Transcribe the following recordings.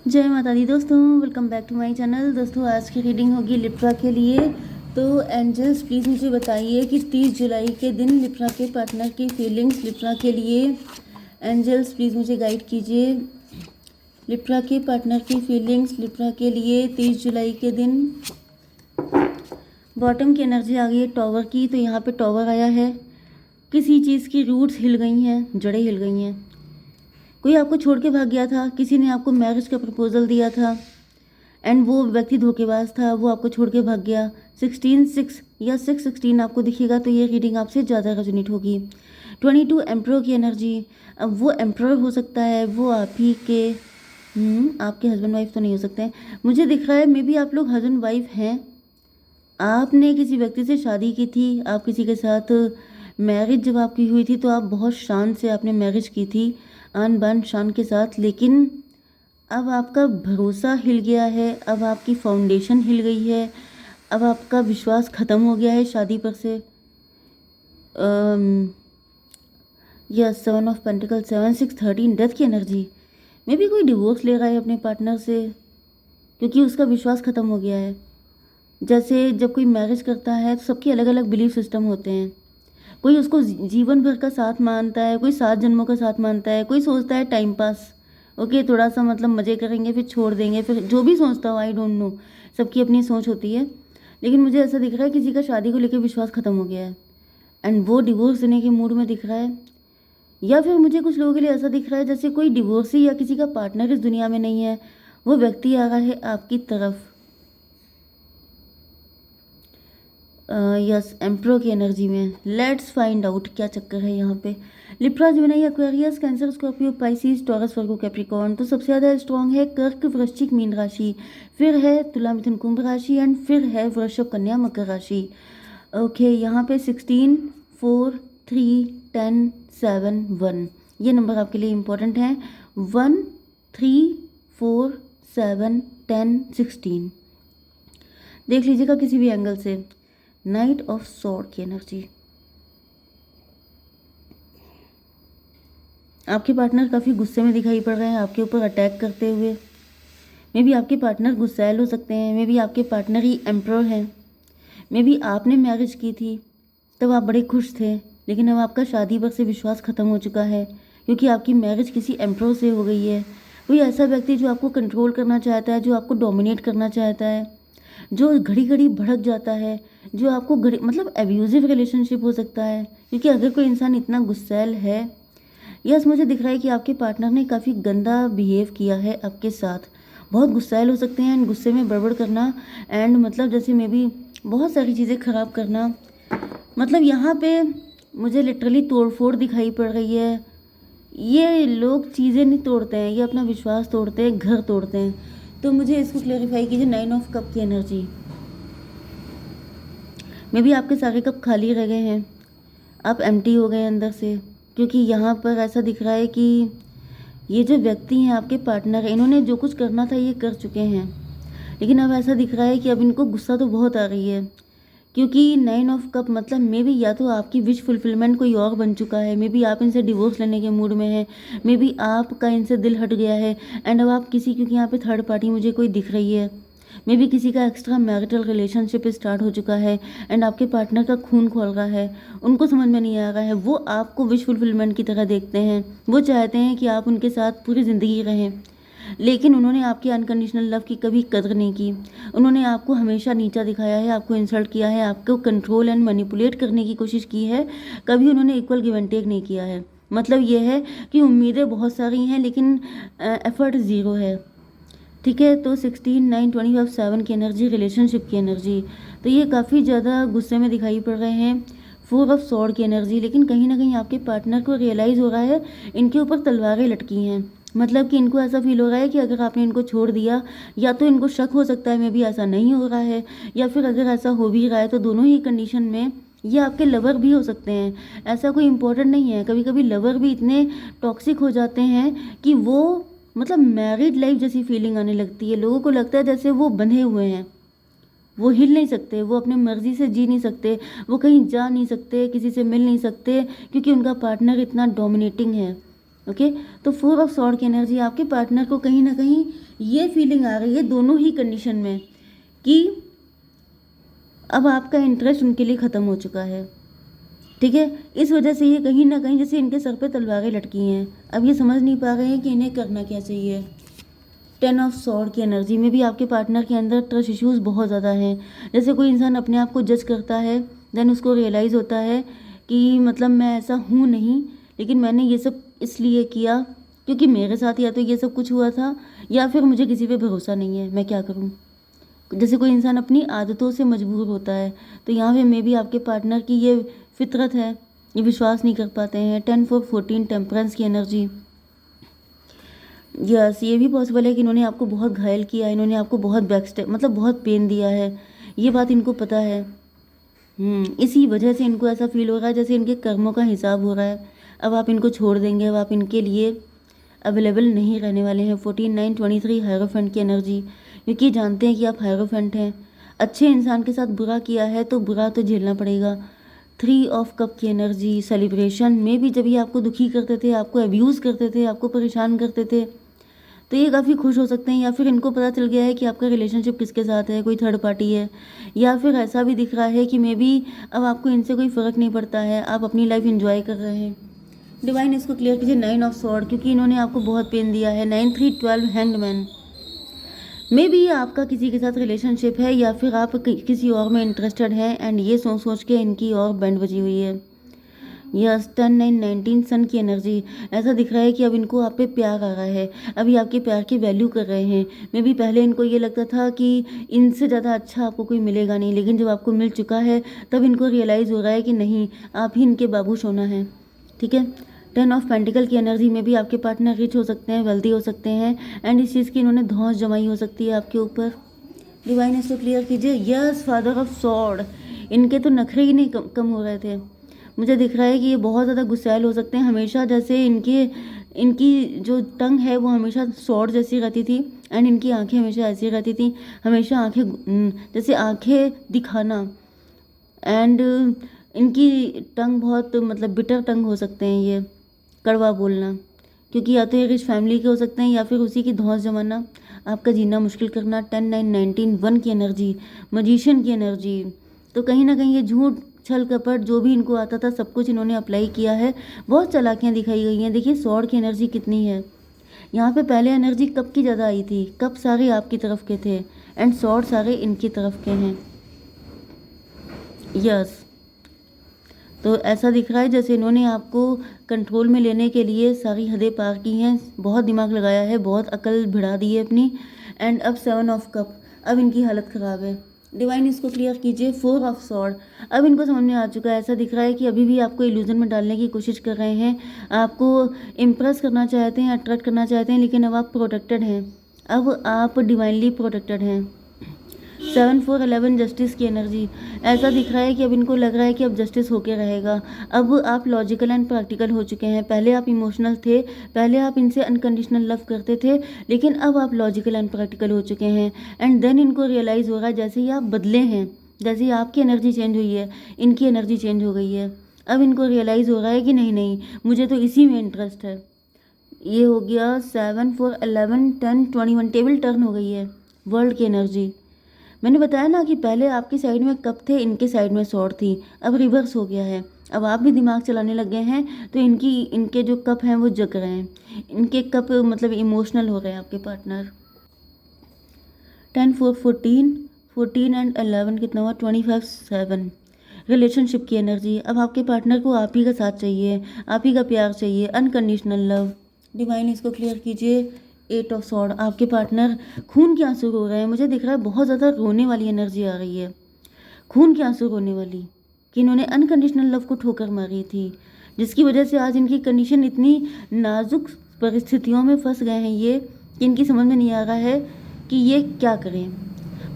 जय माता दी दोस्तों, welcome back to my channel. दोस्तों आज की रीडिंग होगी लिब्रा के लिए। तो एंजल्स प्लीज़ मुझे बताइए कि 30 जुलाई के दिन लिब्रा के पार्टनर की फीलिंग्स लिब्रा के लिए। एंजल्स प्लीज़ मुझे गाइड कीजिए। लिब्रा के पार्टनर की फीलिंग्स लिब्रा के लिए 30 जुलाई के दिन। बॉटम की एनर्जी आ गई है टॉवर की, तो यहाँ पे टॉवर आया है। किसी चीज़ की रूट्स हिल गई हैं, जड़ें हिल गई हैं। कोई आपको छोड़ के भाग गया था, किसी ने आपको मैरिज का प्रपोजल दिया था एंड वो व्यक्ति धोखेबाज था, वो आपको छोड़ के भाग गया। 16 या 616 आपको दिखेगा तो ये रीडिंग आपसे ज़्यादा रेजोनेट होगी। 22 एम्प्रर की एनर्जी। अब वो एम्प्रर हो सकता है, वो आप ही के आपके हस्बैंड वाइफ तो नहीं हो सकते हैं। मुझे दिख रहा है मे बी आप लोग हस्बैंड वाइफ हैं। आपने किसी व्यक्ति से शादी की थी, आप किसी के साथ मैरिज जब आपकी हुई थी तो आप बहुत शान से आपने मैरिज की थी, आन बान शान के साथ। लेकिन अब आपका भरोसा हिल गया है, अब आपकी फाउंडेशन हिल गई है, अब आपका विश्वास ख़त्म हो गया है शादी पर से। यस, 7 ऑफ पेंटिकल, 7 6 13 डेथ की एनर्जी। मे बी कोई डिवोर्स ले रहा है अपने पार्टनर से क्योंकि उसका विश्वास ख़त्म हो गया है। जैसे जब कोई मैरिज करता है तो सबके अलग अलग बिलीफ सिस्टम होते हैं। कोई उसको जीवन भर का साथ मानता है, कोई 7 जन्मों का साथ मानता है, कोई सोचता है टाइम पास, ओके थोड़ा सा मतलब मज़े करेंगे फिर छोड़ देंगे, फिर जो भी सोचता हो, आई डोंट नो, सबकी अपनी सोच होती है। लेकिन मुझे ऐसा दिख रहा है किसी का शादी को लेकर विश्वास ख़त्म हो गया है एंड वो डिवोर्स देने के मूड में दिख रहा है। या फिर मुझे कुछ लोगों के लिए ऐसा दिख रहा है जैसे कोई डिवोर्सी या किसी का पार्टनर इस दुनिया में नहीं है, वो व्यक्ति आ रहा है आपकी तरफ। यस, एम्प्रो की एनर्जी में। लेट्स फाइंड आउट क्या चक्कर है यहाँ पे। Libra, Gemini, Aquarius, Cancer, Scorpio, Pisces, Taurus, Virgo, Capricorn. तो सबसे ज़्यादा स्ट्रॉन्ग है कर्क, वृश्चिक, मीन राशि, फिर है तुला, मिथुन, कुंभ राशि एंड फिर है वृषभ, कन्या, मकर राशि। ओके, यहाँ पे 16 4 3 10 7 1 ये नंबर आपके लिए इम्पोर्टेंट हैं। 1 3 4 7 10 16 देख लीजिएगा किसी भी एंगल से। नाइट ऑफ सॉर्ड की एनर्जी। आपके पार्टनर काफ़ी गुस्से में दिखाई पड़ रहे हैं आपके ऊपर अटैक करते हुए। मे बी आपके पार्टनर गुस्सैल हो सकते हैं, मे बी आपके पार्टनर ही एम्प्रर हैं। मे बी आपने मैरिज की थी तब आप बड़े खुश थे, लेकिन अब आपका शादी पर से विश्वास ख़त्म हो चुका है क्योंकि आपकी मैरिज किसी एम्प्रर से हो गई है। कोई ऐसा व्यक्ति जो आपको कंट्रोल करना चाहता है, जो आपको डोमिनेट करना चाहता है, जो घड़ी घड़ी भड़क जाता है, जो आपको घड़ी मतलब एब्यूजिव रिलेशनशिप हो सकता है। क्योंकि अगर कोई इंसान इतना गुस्सैल है, यस मुझे दिख रहा है कि आपके पार्टनर ने काफ़ी गंदा बिहेव किया है आपके साथ। बहुत गुस्सैल हो सकते हैं एंड गुस्से में बड़बड़ करना एंड मतलब जैसे मे बी बहुत सारी चीज़ें ख़राब करना। मतलब यहाँ पे मुझे लिटरली तोड़फोड़ दिखाई पड़ रही है। ये लोग चीज़ें नहीं तोड़ते हैं, ये अपना विश्वास तोड़ते हैं, घर तोड़ते हैं। तो मुझे इसको क्लेरिफाई कीजिए। 9 ऑफ कप की एनर्जी। मे बी आपके सारे कप खाली रह गए हैं, आप एम्प्टी हो गए अंदर से। क्योंकि यहाँ पर ऐसा दिख रहा है कि ये जो व्यक्ति हैं आपके पार्टनर हैं, इन्होंने जो कुछ करना था ये कर चुके हैं। लेकिन अब ऐसा दिख रहा है कि अब इनको गुस्सा तो बहुत आ रही है क्योंकि 9 ऑफ कप मतलब मे बी या तो आपकी विश फुलफिलमेंट कोई और बन चुका है, मे बी आप इनसे डिवोर्स लेने के मूड में हैं, मे बी आपका इनसे दिल हट गया है एंड अब आप किसी, क्योंकि यहाँ पे थर्ड पार्टी मुझे कोई दिख रही है, मे बी किसी का एक्स्ट्रा मैरिटल रिलेशनशिप स्टार्ट हो चुका है एंड आपके पार्टनर का खून खोल रहा है। उनको समझ में नहीं आ रहा है, वो आपको विश फुलफिलमेंट की तरह देखते हैं, वो चाहते हैं कि आप उनके साथ पूरी ज़िंदगी रहें। लेकिन उन्होंने आपकी अनकंडीशनल लव की कभी कदर नहीं की। उन्होंने आपको हमेशा नीचा दिखाया है, आपको इंसल्ट किया है, आपको कंट्रोल एंड मैनिपुलेट करने की कोशिश की है। कभी उन्होंने इक्वल गिव एंड टेक नहीं किया है। मतलब ये है कि उम्मीदें बहुत सारी हैं लेकिन एफर्ट ज़ीरो है। ठीक है, तो 16 9 25 7 की एनर्जी, रिलेशनशिप की एनर्जी। तो ये काफ़ी ज़्यादा गुस्से में दिखाई पड़ रहे हैं। 4 ऑफ सॉर्ड की एनर्जी। लेकिन कहीं ना कहीं आपके पार्टनर को रियलाइज़ हो रहा है इनके ऊपर तलवारें लटकी हैं। मतलब कि इनको ऐसा फील हो रहा है कि अगर आपने इनको छोड़ दिया, या तो इनको शक हो सकता है मे बी ऐसा नहीं हो रहा है, या फिर अगर ऐसा हो भी रहा है तो दोनों ही कंडीशन में ये आपके लवर भी हो सकते हैं। ऐसा कोई इम्पोर्टेंट नहीं है, कभी कभी लवर भी इतने टॉक्सिक हो जाते हैं कि वो मतलब मैरिड लाइफ जैसी फीलिंग आने लगती है। लोगों को लगता है जैसे वो बंधे हुए हैं, वो हिल नहीं सकते, वो अपने मर्जी से जी नहीं सकते, वो कहीं जा नहीं सकते, किसी से मिल नहीं सकते क्योंकि उनका पार्टनर इतना डोमिनेटिंग है। ओके, तो 4 ऑफ सॉर्ड की एनर्जी आपके पार्टनर को कहीं ना कहीं ये फीलिंग आ रही है दोनों ही कंडीशन में कि अब आपका इंटरेस्ट उनके लिए ख़त्म हो चुका है। ठीक है, इस वजह से ये कहीं ना कहीं जैसे इनके सर पे तलवारें लटकी हैं। अब ये समझ नहीं पा रहे हैं कि इन्हें करना क्या चाहिए। 10 ऑफ सॉर्ड की एनर्जी में भी आपके पार्टनर के अंदर ट्रस्ट इश्यूज बहुत ज़्यादा हैं। जैसे कोई इंसान अपने आप को जज करता है, देन उसको रियलाइज़ होता है कि मतलब मैं ऐसा हूँ नहीं, लेकिन मैंने ये सब इसलिए किया क्योंकि मेरे साथ या तो ये सब कुछ हुआ था या फिर मुझे किसी पे भरोसा नहीं है, मैं क्या करूँ। जैसे कोई इंसान अपनी आदतों से मजबूर होता है, तो यहाँ पे मे भी आपके पार्टनर की ये फितरत है, ये विश्वास नहीं कर पाते हैं। 10 4 14 टेम्परेंस की एनर्जी। यस, ये भी पॉसिबल है कि इन्होंने आपको बहुत घायल किया, इन्होंने आपको बहुत बैकस्टेप मतलब बहुत पेन दिया है, ये बात इनको पता है। इसी वजह से इनको ऐसा फील हो रहा है जैसे इनके कर्मों का हिसाब हो रहा है। अब आप इनको छोड़ देंगे, अब आप इनके लिए अवेलेबल नहीं रहने वाले हैं। 14 9 23 हायरोफेंट की एनर्जी, क्योंकि जानते हैं कि आप हायरोफेंट हैं। अच्छे इंसान के साथ बुरा किया है तो बुरा तो झेलना पड़ेगा। 3 ऑफ कप की एनर्जी, सेलिब्रेशन में भी जब ये आपको दुखी करते थे, आपको अब्यूज़ करते थे, आपको परेशान करते थे, तो ये काफ़ी खुश हो सकते हैं। या फिर इनको पता चल गया है कि आपका रिलेशनशिप किसके साथ है, कोई थर्ड पार्टी है, या फिर ऐसा भी दिख रहा है कि मे बी अब आपको इनसे कोई फ़र्क नहीं पड़ता है, आप अपनी लाइफ एंजॉय कर रहे हैं। डिवाइन इसको क्लियर कीजिए 9 ऑफ सॉर्ड, क्योंकि इन्होंने आपको बहुत पेन दिया है। 9 3 12 हैंग्ड मैन। मे बी आपका किसी के साथ रिलेशनशिप है या फिर आप किसी और में इंटरेस्टेड हैं, एंड ये सोच सोच के इनकी और बैंड बजी हुई है। यस, 10 9 19 सन की एनर्जी। ऐसा दिख रहा है कि अब इनको आप पे प्यार आ रहा है, अभी आपके प्यार की वैल्यू कर रहे हैं। मे बी पहले इनको ये लगता था कि इनसे ज़्यादा अच्छा आपको कोई मिलेगा नहीं, लेकिन जब आपको मिल चुका है तब इनको रियलाइज़ हो रहा है कि नहीं, आप ही इनके बाबू सोना है। ठीक है, 10 ऑफ पेंटिकल की एनर्जी में भी आपके पार्टनर रिच हो सकते हैं, वेल्दी हो सकते हैं, एंड इस चीज़ की इन्होंने धौंस जमाई हो सकती है आपके ऊपर। डिवाइन इसको क्लियर कीजिए। Yes, father of sword. इनके तो नखरे ही नहीं कम हो रहे थे। मुझे दिख रहा है कि ये बहुत ज़्यादा गुस्सैल हो सकते हैं हमेशा, जैसे इनकी जो टंग है वो हमेशा सॉर्ड जैसी रहती थी, एंड इनकी आंखें हमेशा ऐसी रहती थी, हमेशा आंखें जैसे आंखें दिखाना, एंड इनकी टंग बहुत मतलब बिटर टंग हो सकते हैं, ये कड़वा बोलना, क्योंकि या तो ये रिच फैमिली के हो सकते हैं या फिर उसी की धौंस जमाना, आपका जीना मुश्किल करना। 10 9 19 1 की एनर्जी, मजिशियन की एनर्जी। तो कहीं ना कहीं ये झूठ छल कपट जो भी इनको आता था सब कुछ इन्होंने अप्लाई किया है, बहुत चालाकियाँ दिखाई गई हैं। देखिए सॉर्ड की एनर्जी कितनी है यहाँ पे। पहले एनर्जी कप की ज़्यादा आई थी, कप सारे आपकी तरफ के थे, एंड सॉर्ड सारे इनकी तरफ के हैं। यस, तो ऐसा दिख रहा है जैसे इन्होंने आपको कंट्रोल में लेने के लिए सारी हदें पार की हैं, बहुत दिमाग लगाया है, बहुत अकल भिड़ा दी है अपनी, एंड अब 7 ऑफ कप, अब इनकी हालत ख़राब है। डिवाइन इसको क्लियर कीजिए। 4 ऑफ सॉर्ड, अब इनको समझ में आ चुका है। ऐसा दिख रहा है कि अभी भी आपको इल्यूजन में डालने की कोशिश कर रहे हैं, आपको इम्प्रेस करना चाहते हैं, अट्रैक्ट करना चाहते हैं, लेकिन अब आप प्रोटेक्टेड हैं, अब आप डिवाइनली प्रोटेक्टेड हैं। 7 4 11 जस्टिस की एनर्जी। ऐसा दिख रहा है कि अब इनको लग रहा है कि अब जस्टिस होके रहेगा। अब आप लॉजिकल एंड प्रैक्टिकल हो चुके हैं। पहले आप इमोशनल थे, पहले आप इनसे अनकंडीशनल लव करते थे, लेकिन अब आप लॉजिकल एंड प्रैक्टिकल हो चुके हैं। एंड देन इनको रियलाइज़ हो रहा है जैसे ही आप बदले हैं, जैसे ही आपकी एनर्जी चेंज हुई है, इनकी एनर्जी चेंज हो गई है। अब इनको रियलाइज़ हो रहा है कि नहीं नहीं, मुझे तो इसी में इंटरेस्ट है। ये हो गया 7 4 11 10 21, टेबल टर्न हो गई है। वर्ल्ड की एनर्जी, मैंने बताया ना कि पहले आपकी साइड में कप थे, इनके साइड में सॉर्ड थी, अब रिवर्स हो गया है। अब आप भी दिमाग चलाने लग गए हैं, तो इनके जो कप हैं वो जग रहे हैं, इनके कप मतलब इमोशनल हो रहे हैं आपके पार्टनर। 10 4 14 14 एंड 11 कितना हुआ, 25 7। रिलेशनशिप की एनर्जी, अब आपके पार्टनर को आप ही का साथ चाहिए, आप ही का प्यार चाहिए, अनकंडीशनल लव। डिवाइन इसको क्लियर कीजिए। 8 ऑफ सॉर्ड, आपके पार्टनर खून के आंसू रो रहे हैं। मुझे दिख रहा है बहुत ज़्यादा रोने वाली एनर्जी आ रही है, खून के आंसू रोने वाली, कि इन्होंने अनकंडीशनल लव को ठोकर मारी थी, जिसकी वजह से आज इनकी कंडीशन इतनी नाजुक परिस्थितियों में फंस गए हैं ये, कि इनकी समझ में नहीं आ रहा है कि ये क्या करें।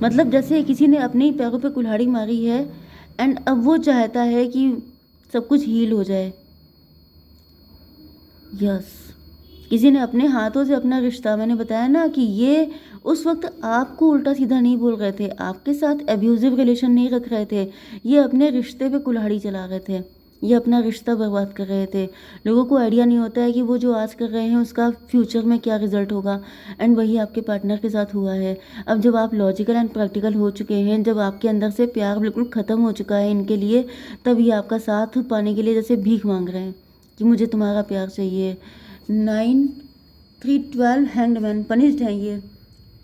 मतलब जैसे किसी ने अपने ही पैरों पे कुल्हाड़ी मारी है, एंड अब वो चाहता है कि सब कुछ हील हो जाए। यस, किसी ने अपने हाथों से अपना रिश्ता, मैंने बताया ना कि ये उस वक्त आपको उल्टा सीधा नहीं बोल रहे थे, आपके साथ एब्यूजिव रिलेशन नहीं रख रहे थे, ये अपने रिश्ते पे कुल्हाड़ी चला रहे थे, ये अपना रिश्ता बर्बाद कर रहे थे। लोगों को आइडिया नहीं होता है कि वो जो आज कर रहे हैं उसका फ्यूचर में क्या रिजल्ट होगा, एंड वही आपके पार्टनर के साथ हुआ है। अब जब आप लॉजिकल एंड प्रैक्टिकल हो चुके हैं, जब आपके अंदर से प्यार बिल्कुल ख़त्म हो चुका है इनके लिए, तब ये आपका साथ पाने के लिए जैसे भीख मांग रहे हैं कि मुझे तुम्हारा प्यार चाहिए। 9 3 12 हैंग्ड मैन पनिश्ड है ये।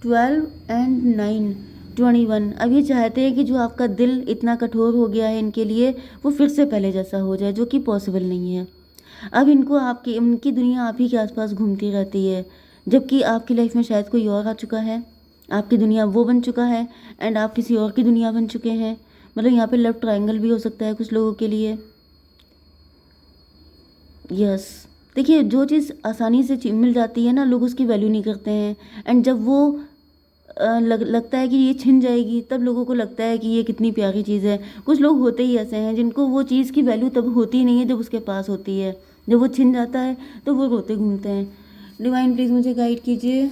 12 एंड 9 21। अब ये चाहते हैं कि जो आपका दिल इतना कठोर हो गया है इनके लिए, वो फिर से पहले जैसा हो जाए, जो कि पॉसिबल नहीं है। अब इनको आपकी उनकी दुनिया आप ही के आसपास घूमती रहती है, जबकि आपकी लाइफ में शायद कोई और आ चुका है। आपकी दुनिया वो बन चुका है एंड आप किसी और की दुनिया बन चुके हैं। मतलब यहाँ पे लव ट्रायंगल भी हो सकता है कुछ लोगों के लिए। यस, देखिए जो चीज़ आसानी से मिल जाती है ना, लोग उसकी वैल्यू नहीं करते हैं, एंड जब वो लगता है कि ये छिन जाएगी, तब लोगों को लगता है कि ये कितनी प्यारी चीज़ है। कुछ लोग होते ही ऐसे हैं जिनको वो चीज़ की वैल्यू तब होती ही नहीं है जब उसके पास होती है। जब वो छिन जाता है तो वो रोते घूमते हैं। डिवाइन प्लीज़ मुझे गाइड कीजिए।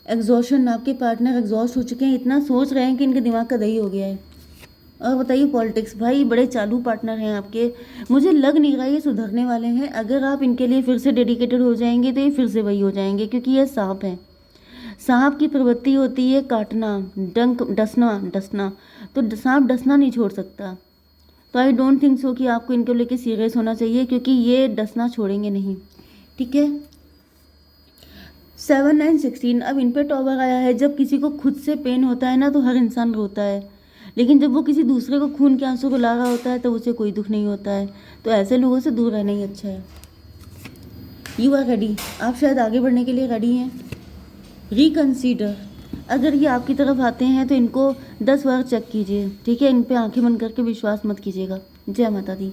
एग्जॉशन, आपके पार्टनर एग्जॉस्ट हो चुके हैं, इतना सोच रहे हैं कि इनके दिमाग का दही हो गया है। और बताइए पॉलिटिक्स, भाई बड़े चालू पार्टनर हैं आपके। मुझे लग नहीं रहा ये सुधरने वाले हैं। अगर आप इनके लिए फिर से डेडिकेटेड हो जाएंगे तो ये फिर से वही हो जाएंगे, क्योंकि ये सांप है। सांप की प्रवृत्ति होती है काटना, डंक डसना। तो सांप डसना नहीं छोड़ सकता। तो आई डोंट थिंक सो कि आपको इनको लेके सीरियस होना चाहिए, क्योंकि ये डसना छोड़ेंगे नहीं। ठीक है। 7 9 16। अब इन पे टॉवर आया है। जब किसी को खुद से पेन होता है ना, तो हर इंसान रोता है, लेकिन जब वो किसी दूसरे को खून के आंसू रुला रहा होता है तो उसे कोई दुख नहीं होता है। तो ऐसे लोगों से दूर रहना ही अच्छा है। यू आर रेडी, आप शायद आगे बढ़ने के लिए रेडी हैं। रिकंसीडर, अगर ये आपकी तरफ आते हैं तो इनको 10 बार चेक कीजिए। ठीक है, इन पे आंखें बंद करके विश्वास मत कीजिएगा। जय माता दी।